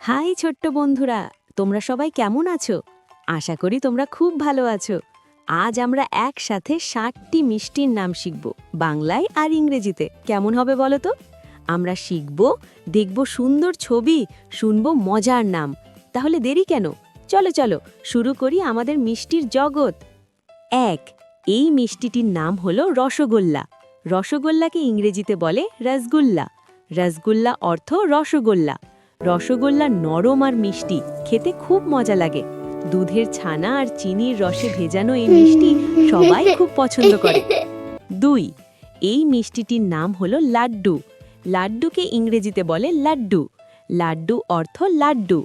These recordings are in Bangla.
হাই ছোট্ট বন্ধুরা, তোমরা সবাই কেমন আছো? আশা করি তোমরা খুব ভালো আছো। আজ আমরা একসাথে 60টি মিষ্টির নাম শিখব, বাংলায় আর ইংরেজিতে। কেমন হবে বলো তো? আমরা শিখব, দেখব সুন্দর ছবি, শুনব মজার নাম। তাহলে দেরি কেন? চলো চলো শুরু করি আমাদের মিষ্টির জগৎ। ১, এই মিষ্টিটির নাম হলো রসগোল্লা। রসগোল্লাকে ইংরেজিতে বলে রসগুল্লা। রসগুল্লা অর্থ রসগোল্লা। রসগোল্লা নরম আর মিষ্টি, খেতে খুব মজা লাগে। দুধের ছানা আর চিনির রসে ভেজানো এই মিষ্টি সবাই খুব পছন্দ করে। ২, এই মিষ্টিটির নাম হলো লাড্ডু। লাড্ডুকে ইংরেজিতে বলে লাড্ডু। লাড্ডু অর্থ লাড্ডু।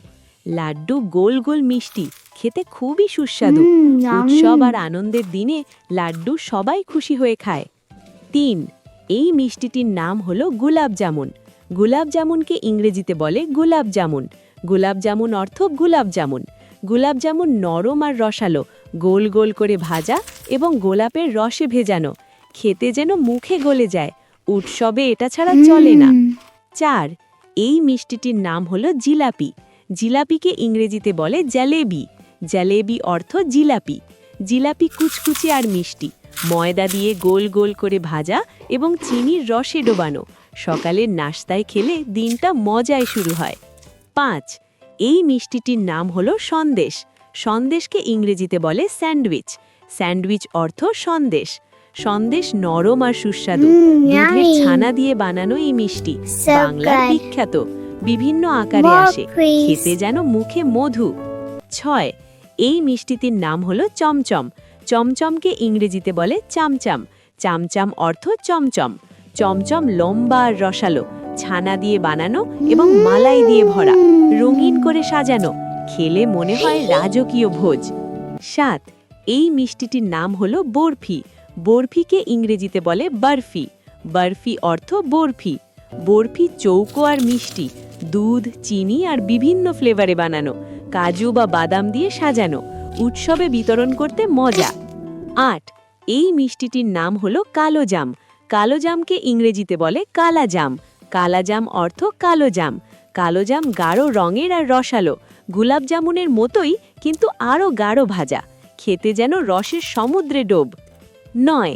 লাড্ডু গোল গোল মিষ্টি, খেতে খুবই সুস্বাদু। উৎসব আর আনন্দের দিনে লাড্ডু সবাই খুশি হয়ে খায়। ৩, এই মিষ্টিটির নাম হলো গুলাব জামুন। গুলাব জামুনকে ইংরেজিতে বলে গুলাব জামুন। গুলাব জামুন অর্থ গুলাব জামুন। গুলাব জামুন নরম আর রসালো, গোল গোল করে ভাজা এবং গোলাপের রসে ভেজানো। খেতে যেন মুখে গলে যায়। উৎসবে এটা ছাড়া চলে না। ৪, এই মিষ্টিটির নাম হলো জিলাপি। জিলাপিকে ইংরেজিতে বলে জালেবি। জালেবি অর্থ জিলাপি। জিলাপি কুচকুচে আর মিষ্টি, ময়দা দিয়ে গোল গোল করে ভাজা এবং চিনির রসে ডোবানো। সকালের নাশতায় খেলে দিনটা মজায় শুরু হয়। ৫, এই মিষ্টিটির নাম হলো সন্দেশ। সন্দেশকে ইংরেজিতে বলে স্যান্ডউইচ। স্যান্ডউইচ অর্থ সন্দেশ। সন্দেশ নরম আর সুস্বাদু, দুধের ছানা দিয়ে বানানো এই মিষ্টি বাংলার বিখ্যাত। বিভিন্ন আকারে আসে, খেতে যেন মুখে মধু। ৬, এই মিষ্টিটির নাম হলো চমচম। চমচমকে ইংরেজিতে বলে চামচাম। চামচাম অর্থ চমচম। চমচম লম্বা আর রসালো, ছানা দিয়ে বানানো এবং মালাই দিয়ে ভরা, রঙিন করে সাজানো। খেলে মনে হয় রাজকীয় ভোজ। ৭, এই মিষ্টিটির নাম হলো বরফি। বরফিকে ইংরেজিতে বলে বরফি। বরফি অর্থ বরফি। বরফি চৌকো আর মিষ্টি, দুধ, চিনি আর বিভিন্ন ফ্লেভারে বানানো, কাজু বা বাদাম দিয়ে সাজানো। উৎসবে বিতরণ করতে মজা। ৮, এই মিষ্টিটির নাম হলো কালো জাম। কালো জামকে ইংরেজিতে বলে কালা জাম। কালা জাম অর্থ কালো জাম। কালো জাম গাঢ় রঙের আর রসালো, গুলাব জামুনের মতোই কিন্তু আরও গাঢ় ভাজা। খেতে যেন রসের সমুদ্রে ডোব। ৯,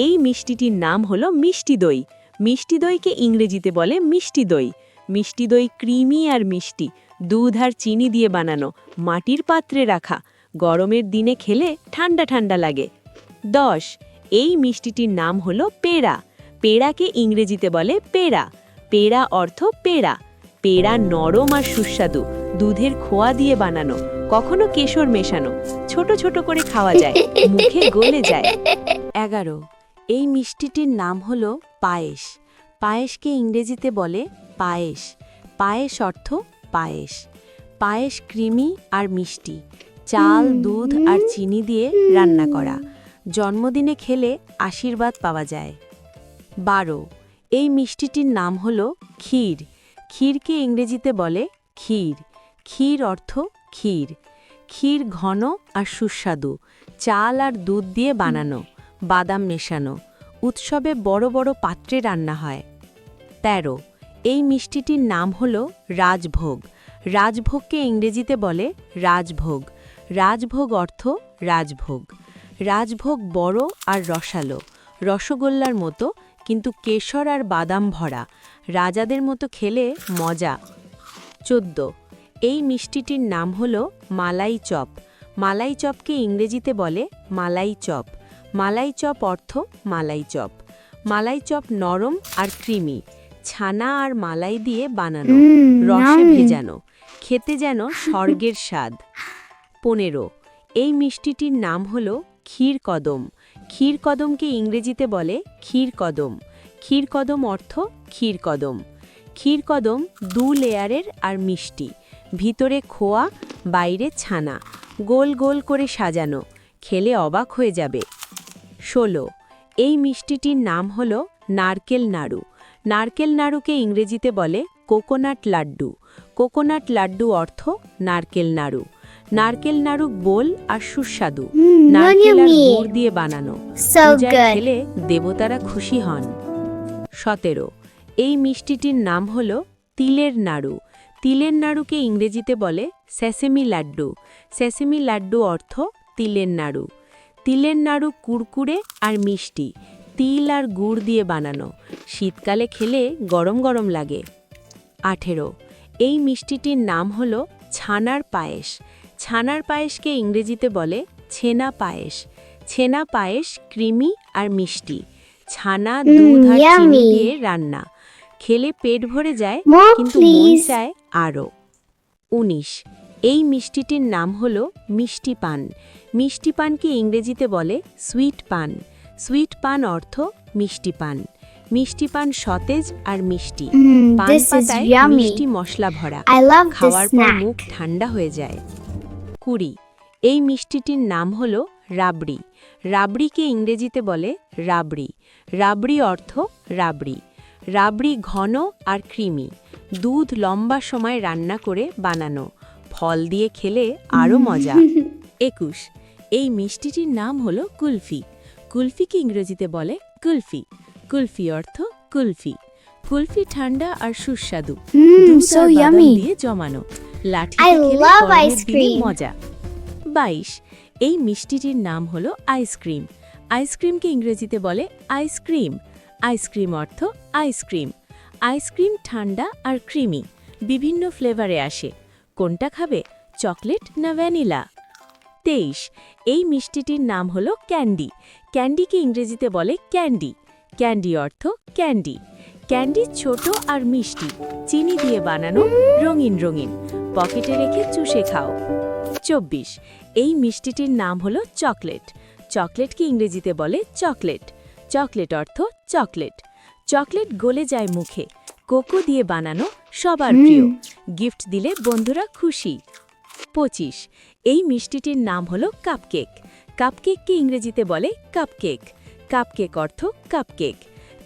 এই মিষ্টিটির নাম হলো মিষ্টি দই। মিষ্টি দইকে ইংরেজিতে বলে মিষ্টি দই। মিষ্টি দই ক্রিমি আর মিষ্টি, দুধ আর চিনি দিয়ে বানানো, মাটির পাত্রে রাখা। গরমের দিনে খেলে ঠান্ডা ঠান্ডা লাগে। ১০, এই মিষ্টিটির নাম হলো পেড়া। পেড়াকে ইংরেজিতে বলে পেড়া। পেড়া অর্থ পেড়া। পেড়া নরম আর সুস্বাদু, দুধের খোয়া দিয়ে বানানো, কখনো কেশর মেশানো। ছোট ছোট করে খাওয়া যায়, মুখে গলে যায়। ১১, এই মিষ্টিটির নাম হলো পায়েস। পায়েসকে ইংরেজিতে বলে পায়েস। পায়েস অর্থ পায়েস। পায়েস ক্রিমি আর মিষ্টি, চাল, দুধ আর চিনি দিয়ে রান্না করা। জন্মদিনে খেলে আশীর্বাদ পাওয়া যায়। ১২, এই মিষ্টিটির নাম হলো ক্ষীর। ক্ষীরকে ইংরেজিতে বলে ক্ষীর। ক্ষীর অর্থ ক্ষীর। ক্ষীর ঘন আর সুস্বাদু, চাল আর দুধ দিয়ে বানানো, বাদাম মেশানো। উৎসবে বড় বড় পাত্রে রান্না হয়। ১৩, এই মিষ্টিটির নাম হলো রাজভোগ। রাজভোগকে ইংরেজিতে বলে রাজভোগ। রাজভোগ অর্থ রাজভোগ। রাজভোগ বড় আর রসালো, রসগোল্লার মতো কিন্তু কেশর আর বাদাম ভরা। রাজাদের মতো খেলে মজা। ১৪, এই মিষ্টিটির নাম হলো মালাই চপ। মালাই চপকে ইংরেজিতে বলে মালাই চপ। মালাই চপ অর্থ মালাই চপ। মালাই চপ নরম আর ক্রিমি, ছানা আর মালাই দিয়ে বানানো, রসে ভেজানো। খেতে যেন স্বর্গের স্বাদ। ১৫, এই মিষ্টিটির নাম হলো ক্ষীর কদম। ক্ষীর কদমকে ইংরেজিতে বলে ক্ষীর কদম। ক্ষীর কদম অর্থ ক্ষীর কদম। ক্ষীর কদম ২ লেয়ারের আর মিষ্টি, ভিতরে খোয়া, বাইরে ছানা, গোল গোল করে সাজানো। খেলে অবাক হয়ে যাবে। ১৬, এই মিষ্টিটির নাম হলো নারকেল নাড়ু। নারকেল নাড়ুকে ইংরেজিতে বলে কোকোনাট লাড্ডু। কোকোনাট লাড্ডু অর্থ নারকেল নাড়ু। নারকেল নাড়ু গোল আর সুস্বাদু, নারকেল আর গুড় দিয়ে বানানো। পূজায় খেলে দেবতারা খুশি হন। ১৭, এই মিষ্টিটির নাম হলো তিলের নাড়ু। তিলের নাড়ুকে ইংরেজিতে বলে সেসেমি লাড্ডু। সেসেমি লাড্ডু অর্থ তিলের নাড়ু। তিলের নাড়ু কুরকুরে আর মিষ্টি, তিল আর গুড় দিয়ে বানানো। শীতকালে খেলে গরম গরম লাগে। 18 এই মিষ্টিটির নাম হল ছানার পায়েস। ছানার পায়েসকে ইংরেজিতে বলে ছেনা পায়েস। ছেনা পায়েস ক্রিমি আর মিষ্টি, ছানা দুধ আর চিনি দিয়ে রান্না। খেলে পেট ভরে যায়, কিন্তু মন চায় আরও। 19 এই মিষ্টিটির নাম হল মিষ্টি পান। মিষ্টি পানকে ইংরেজিতে বলে সুইট পান। সুইট পান অর্থ মিষ্টি পান। মিষ্টি পান সতেজ আর মিষ্টি, পান পাতায় মিষ্টি মশলা ভরা, খাওয়ার পর মুখ ঠান্ডা হয়ে যায়। 20 এই মিষ্টিটির নাম হল রাবড়ি। রাবড়িকে ইংরেজিতে বলে রাবড়ি। রাবড়ি অর্থ রাবড়ি। রাবড়ি ঘন আর ক্রিমি, দুধ লম্বা সময় রান্না করে বানানো, ফল দিয়ে খেলে আরও মজা। 21 এই মিষ্টিটির নাম হল কুলফি। কুলফিকে ইংরেজিতে বলে কুলফি। কুলফি অর্থ কুলফি। কুলফি ঠান্ডা আর সুস্বাদু, দুধ আর বাদাম দিয়ে জমানো, লাঠিতে খেলে গরমের দিনে মজা। 22 এই মিষ্টিটির নাম হল আইসক্রিম। আইসক্রিমকে ইংরেজিতে বলে আইসক্রিম। আইসক্রিম অর্থ আইসক্রিম। আইসক্রিম ঠান্ডা আর ক্রিমি, বিভিন্ন ফ্লেভারে আসে। কোনটা খাবে, চকলেট না ভ্যানিলা? 23 এই মিষ্টিটির নাম হল ক্যান্ডি। ক্যান্ডিকে ইংরেজিতে বলে ক্যান্ডি। ক্যান্ডি অর্থ ক্যান্ডি। ক্যান্ডি ছোট আর মিষ্টি, চিনি দিয়ে বানানো, রঙিন রঙিন, পকেটে রেখে চুষে খাও। 24 এই মিষ্টিটির নাম হল চকলেট। চকলেটকে ইংরেজিতে বলে চকলেট। চকলেট অর্থ চকলেট। চকলেট গলে যায় মুখে, কোকো দিয়ে বানানো, সবার প্রিয়, গিফট দিলে বন্ধুরা খুশি। 25 এই মিষ্টিটির নাম হল কাপকেক। কাপকেককে ইংরেজিতে বলে কাপকেক। কাপকেক অর্থ কাপকেক।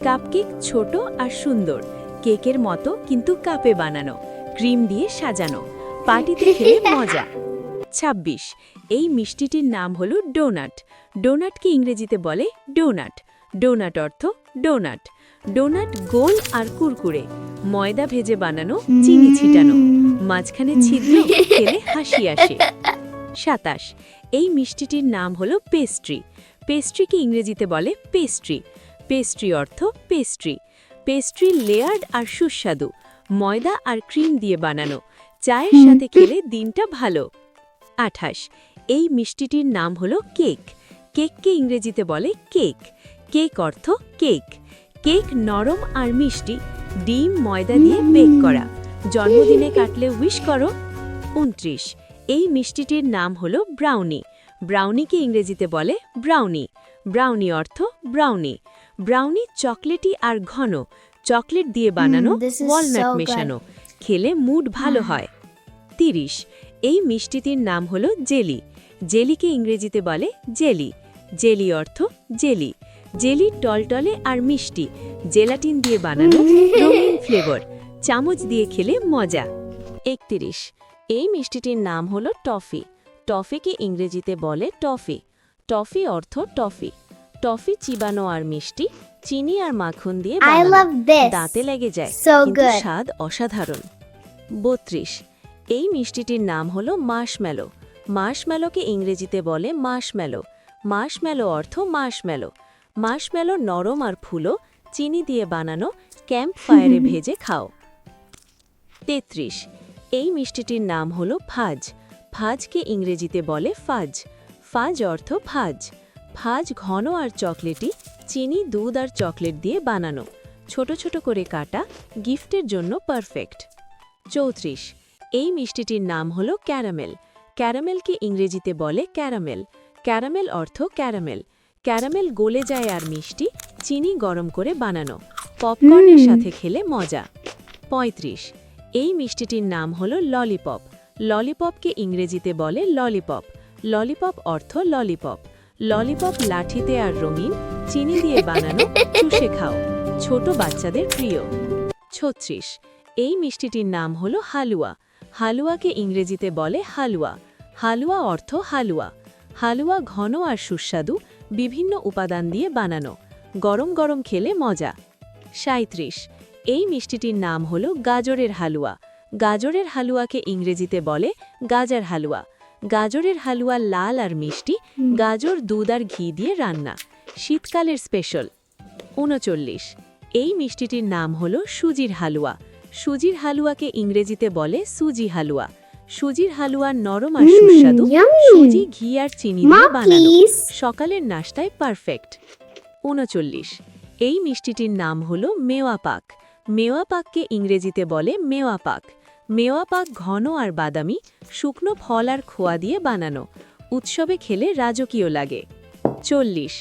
কাপকেক ছোট আর সুন্দর, কেকের মতো কিন্তু কাপে বানানো, ক্রিম দিয়ে সাজানো, পার্টিতে খেলে মজা। 26 এই মিষ্টিটির নাম হল ডোনাট। ডোনাটকে ইংরেজিতে বলে ডোনাট। ডোনাট অর্থ ডোনাট। ডোনাট গোল আর কুরকুরে, ময়দা ভেজে বানানো, চিনি ছিটানো, মাঝখানে ছিদ্র, খেলে হাসি আসে। 27 এই মিষ্টিটির নাম হল পেস্ট্রি। পেস্ট্রিকে ইংরেজিতে বলে পেস্ট্রি। পেস্ট্রি অর্থ পেস্ট্রি। পেস্ট্রি লেয়ার্ড আর সুস্বাদু, ময়দা আর ক্রিম দিয়ে বানানো, চায়ের সাথে খেলে দিনটা ভালো। 28 এই মিষ্টিটির নাম হল কেক। কেককে ইংরেজিতে বলে কেক। কেক অর্থ কেক। কেক নরম আর মিষ্টি, ডিম ময়দা দিয়ে বেক করা, জন্মদিনে কাটলে উইশ করো। 29 এই মিষ্টিটির নাম হল ব্রাউনি। ব্রাউনিকে ইংরেজিতে বলে ব্রাউনি। ব্রাউনি অর্থ ব্রাউনি। ব্রাউনি চকলেটি আর ঘন, চকলেট দিয়ে বানানো, ওয়ালনাট মেশানো, খেলে মুড ভালো হয়। 30 এই মিষ্টিটির নাম হল জেলি। জেলিকে ইংরেজিতে বলে জেলি। জেলি অর্থ জেলি। জেলি টলটলে আর মিষ্টি, জেলাটিন দিয়ে বানানো, রঙিন ফ্লেভার, চামচ দিয়ে খেলে মজা। 31 এই মিষ্টিটির নাম হল টফি। টফিকে ইংরেজিতে বলে টফি। টফি অর্থ টফি। টফি চিবানো আর মিষ্টি, চিনি আর মাখন দিয়ে বানানো, দাঁতে লেগে যায়, কিন্তু স্বাদ অসাধারণ। 32 এই মিষ্টিটির নাম হল মার্শম্যালো। মার্শম্যালোকে ইংরেজিতে বলে মার্শম্যালো। মার্শম্যালো অর্থ মার্শম্যালো। মার্শম্যালো নরম আর ফুলো, চিনি দিয়ে বানানো, ক্যাম্প ফায়ারে ভেজে খাও। 33 এই মিষ্টিটির নাম হল ফাজ। ফাজকে ইংরেজিতে বলে ফাজ। ফাজ অর্থ ফাজ। ফাজ ঘন আর চকলেটি, চিনি দুধ আর চকলেট দিয়ে বানানো, ছোট ছোট করে কাটা, গিফটের জন্য পারফেক্ট। 34 এই মিষ্টিটির নাম হল ক্যারামেল। ক্যারামেলকে ইংরেজিতে বলে ক্যারামেল। ক্যারামেল অর্থ ক্যারামেল। ক্যারামেল গলে যায় আর মিষ্টি, চিনি গরম করে বানানো, পপকর্নের সাথে খেলে মজা। 35 এই মিষ্টিটির নাম হল ললিপপ। ললিপপকে ইংরেজিতে বলে ললিপপ। ললিপপ অর্থ ললিপপ। ললিপপ লাঠিতে আর রঙিন, চিনি দিয়ে বানানো, চুষে খাও, ছোট বাচ্চাদের প্রিয়। 36 এই মিষ্টিটির নাম হল হালুয়া। হালুয়াকে ইংরেজিতে বলে হালুয়া। হালুয়া অর্থ হালুয়া। হালুয়া ঘন আর সুস্বাদু, বিভিন্ন উপাদান দিয়ে বানানো, গরম গরম খেলে মজা। 37 এই মিষ্টিটির নাম হল গাজরের হালুয়া। গাজরের হালুয়াকে ইংরেজিতে বলে গাজর হালুয়া। গাজরের হালুয়া লাল আর মিষ্টি, গাজর দুধ আর ঘি দিয়ে রান্না, শীতকালের স্পেশাল। ৩৯, এই মিষ্টিটির নাম হলো সুজির হালুয়া। সুজির হালুয়াকে ইংরেজিতে বলে সুজি হালুয়া। সুজির হালুয়া নরম আর সুস্বাদু, সুজি ঘি আর চিনি দিয়ে বানানো, সকালের নাশতায় পারফেক্ট। ৩৯, এই মিষ্টিটির নাম হলো মেওয়া পাক। মেওয়া পাককে ইংরেজিতে বলে মেওয়া পাক। মেওয়া পাক ঘন আর বাদামি, শুকনো ফল আর খোয়া দিয়ে বানানো, উৎসবে খেলে রাজকীয় লাগে। ৪০,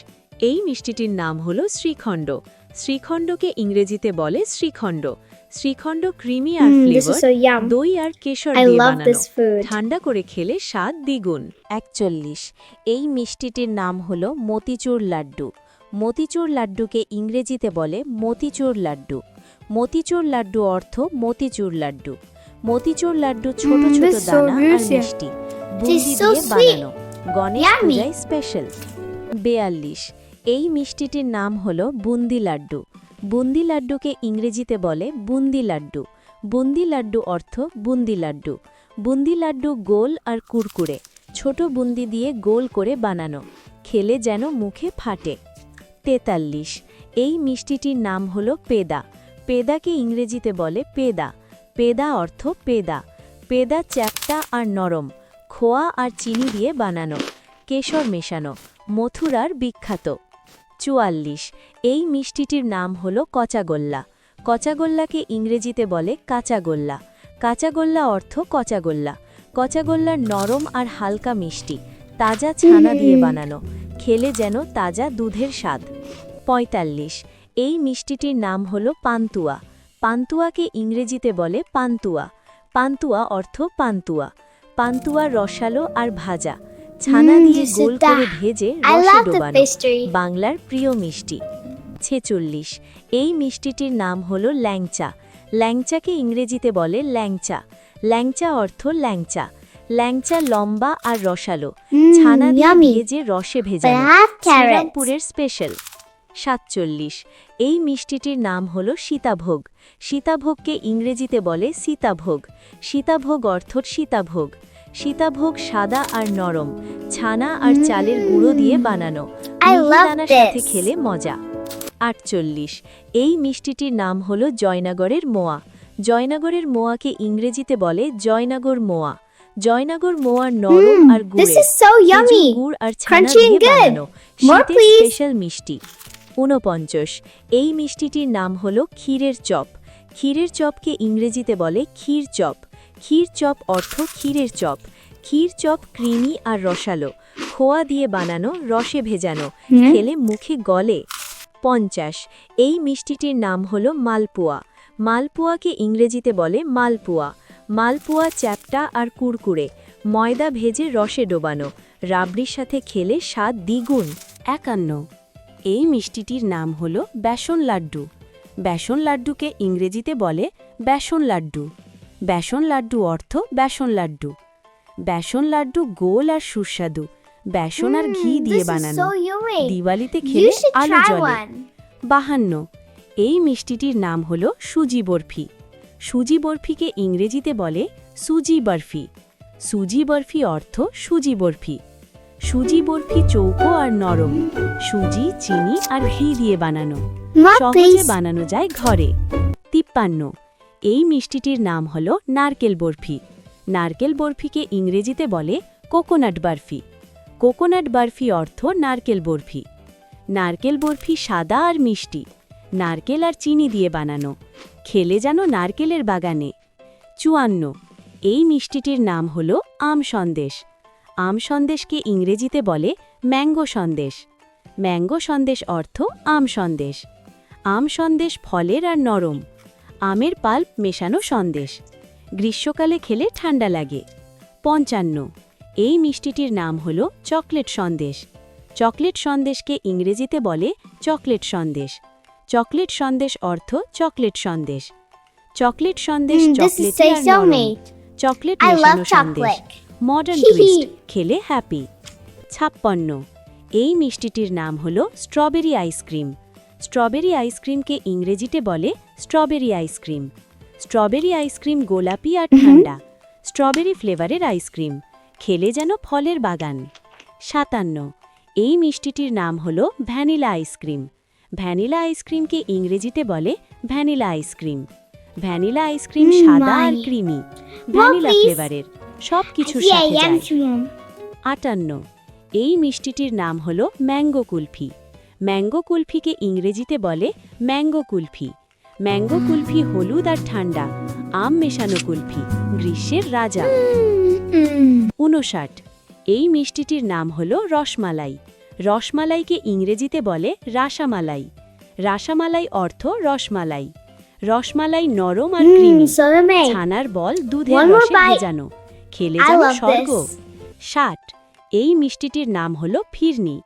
এই মিষ্টিটির নাম হলো শ্রীখণ্ড। শ্রীখণ্ডকে ইংরেজিতে বলে শ্রীখণ্ড। শ্রীখণ্ড ক্রিমি আর ফ্লেভার, দই আর কেশর দিয়ে বানানো, ঠান্ডা করে খেলে স্বাদ দ্বিগুণ। ৪১, এই মিষ্টিটির নাম হলো মতিচুর লাড্ডু। মতিচুর লাড্ডুকে ইংরেজিতে বলে মতিচুর লাড্ডু। মতিচুর লাড্ডু অর্থ মতিচুর লাড্ডু। মতিচুর লাড্ডু ছোট ছোট দানা আর মিষ্টি, বুন্দি দিয়ে বানানো, গণেশ পূজায় স্পেশাল। ৪২, এই মিষ্টিটির নাম হলো বুন্দি লাড্ডু। বুন্দি লাড্ডুকে ইংরেজিতে বলে বুন্দি লাড্ডু। বুন্দি লাড্ডু অর্থ বুন্দি লাড্ডু। বুন্দি লাড্ডু গোল আর কুরকুরে, ছোট বুন্দি দিয়ে গোল করে বানানো, খেলে যেন মুখে ফাটে। ৪৩, এই মিষ্টিটির নাম হলো পেদা। পেদাকে ইংরেজিতে বলে পেদা। পেদা অর্থ পেদা। পেদা চ্যাপ্টা আর নরম, খোয়া আর চিনি দিয়ে বানানো, কেশর মেশানো, মথুরার বিখ্যাত। ৪৪, এই মিষ্টিটির নাম হলো কচাগোল্লা। কচাগোল্লাকে ইংরেজিতে বলে কাঁচাগোল্লা। কাঁচাগোল্লা অর্থ কচাগোল্লা। কচাগোল্লা নরম আর হালকা মিষ্টি, তাজা ছানা দিয়ে বানানো, খেলে যেন তাজা দুধের স্বাদ। ৪৫, এই মিষ্টিটির নাম হলো পান্তুয়া। পান্তুয়াকে ইংরেজিতে বলে পান্তুয়া। পান্তুয়া অর্থ পান্তুয়া। পান্তুয়া রসালো আর ভাজা, ছানা দিয়ে গোল করে ভেজে রসে ডোবানো, বাংলার প্রিয় মিষ্টি। ৪৬, এই মিষ্টিটির নাম হলো ল্যাংচা। ল্যাংচাকে ইংরেজিতে বলে ল্যাংচা। ল্যাংচা অর্থ ল্যাংচা। ল্যাংচা লম্বা আর রসালো, ছানা দিয়ে ভেজে রসে ভেজানো, শ্রীরামপুরের স্পেশাল। ৪৭, এই মিষ্টিটির নাম হলো সীতাভোগ। সীতাভোগকে ইংরেজিতে বলে সীতাভোগ। সীতাভোগ অর্থ সীতাভোগ। সীতাভোগ সাদা আর নরম, ছানা আর চালের গুঁড়ো দিয়ে বানানো, মিহিদানার সাথে খেলে মজা। ৪৮, এই মিষ্টিটির নাম হলো জয়নগরের মোয়া। জয়নগরের মোয়াকে ইংরেজিতে বলে জয়নগর মোয়া। জয়নগর মোয়া নরম আর গুড় আর ছানা দিয়ে বানানো, শীতের স্পেশাল মিষ্টি। ৪৯, এই মিষ্টিটির নাম হলো ক্ষীরের চপ। ক্ষীরের চপকে ইংরেজিতে বলে ক্ষীর চপ। ক্ষীর চপ অর্থ ক্ষীরের চপ। ক্ষীর চপ ক্রিমি আর রসালো, খোয়া দিয়ে বানানো, রসে ভেজানো, খেলে মুখে গলে। ৫০, এই মিষ্টিটির নাম হলো মালপোয়া। মালপোয়াকে ইংরেজিতে বলে মালপোয়া। মালপোয়া চ্যাপ্টা আর কুরকুরে, ময়দা ভেজে রসে ডোবানো, রাবড়ির সাথে খেলে স্বাদ দ্বিগুণ। ৫১, এই মিষ্টিটির নাম হলো বেসন লাড্ডু। বেসন লাড্ডুকে ইংরেজিতে বলে বেসন লাড্ডু। বেসন লাড্ডু অর্থ বেসন লাড্ডু। বেসন লাড্ডু গোল আর সুস্বাদু, বেসন আর ঘি দিয়ে বানানো, দিওয়ালিতে খেলে আলো জ্বলে। ৫২, এই মিষ্টিটির নাম হলো সুজি বরফি। সুজি বরফিকে ইংরেজিতে বলে সুজি বরফি। সুজি বরফি অর্থ সুজি বরফি। সুজি বরফি চৌকো আর নরম, সুজি চিনি আর ঘি দিয়ে বানানো, সহজে বানানো যায় ঘরে। ৫৩, এই মিষ্টিটির নাম হলো নারকেল বরফি। নারকেল বরফিকে ইংরেজিতে বলে কোকোনাট বরফি। কোকোনাট বরফি অর্থ নারকেল বরফি। নারকেল বরফি সাদা আর মিষ্টি, নারকেল আর চিনি দিয়ে বানানো, খেলে যেন নারকেলের বাগানে। ৫৪, এই মিষ্টিটির নাম হলো আম সন্দেশ। আম সন্দেশকে ইংরেজিতে বলে ম্যাঙ্গো সন্দেশ। ম্যাঙ্গো সন্দেশ অর্থ আম সন্দেশ। আম সন্দেশ ফলের আর নরম, আমের পাল্প মেশানো সন্দেশ, গ্রীষ্মকালে খেলে ঠান্ডা লাগে। ৫৫, এই মিষ্টিটির নাম হলো চকলেট সন্দেশ। চকলেট সন্দেশকে ইংরেজিতে বলে চকলেট সন্দেশ। চকলেট সন্দেশ অর্থ chocolate sandesh. Chocolate sandesh chocolate আর নরম, চকলেট মেশানো সন্দেশ, মডার্ন টুইস্ট, খেলে হ্যাপি। ৫৬, এই মিষ্টিটির নাম হলো স্ট্রবেরি আইসক্রিম। স্ট্রবেরি আইসক্রিমকে ইংরেজিতে বলে স্ট্রবেরি আইসক্রিম। স্ট্রবেরি আইসক্রিম গোলাপি আর ঠান্ডা। স্ট্রবেরি ফ্লেভারের আইসক্রিম, খেলে যেন ফলের বাগান। 57 এই মিষ্টিটির নাম হলো ভ্যানিলা আইসক্রিম। ভ্যানিলা আইসক্রিমকে ইংরেজিতে বলে ভ্যানিলা আইসক্রিম। ভ্যানিলা আইসক্রিম সাদা আর ক্রিমি, ভ্যানিলা please. ফ্লেভারের, সব কিছুর Yeah, সাথে yum যায়। yum. 58 এই মিষ্টিটির নাম হলো ম্যাঙ্গো কুলফি। ম্যাঙ্গো কুলফিকে ইংরেজিতে বলে ম্যাঙ্গো কুলফি। ম্যাঙ্গো কুলফি হলুদ আর ঠান্ডা, আম মেশানো কুলফি, গ্রীষ্মের রাজা। 59 এই মিষ্টিটির নাম হলো রসমালাই। রসমালাইকে ইংরেজিতে বলে রাসামালাই। রাসামালাই অর্থ রসমালাই। রসমালাই নরম আর ক্রিমি, So amazing. ছানার বল দুধের One more রসে bite. ভেজানো, খেলে I যেন love স্বর্গ। this. 60 এই মিষ্টিটির নাম হলো ফিরনি।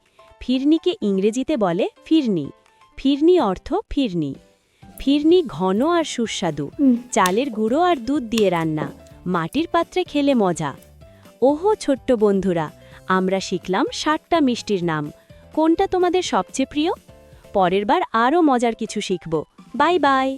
ফিরনিকে ইংরেজিতে বলে ফিরনি। ফিরনি অর্থ ফিরনি। ফিরনি ঘন আর সুস্বাদু, চালের গুঁড়ো আর দুধ দিয়ে রান্না, মাটির পাত্রে খেলে মজা। ওহো ছোট্ট বন্ধুরা, আমরা শিখলাম 60টা মিষ্টির নাম। কোনটা তোমাদের সবচেয়ে প্রিয়? পরের বার আরও মজার কিছু শিখব। Bye bye.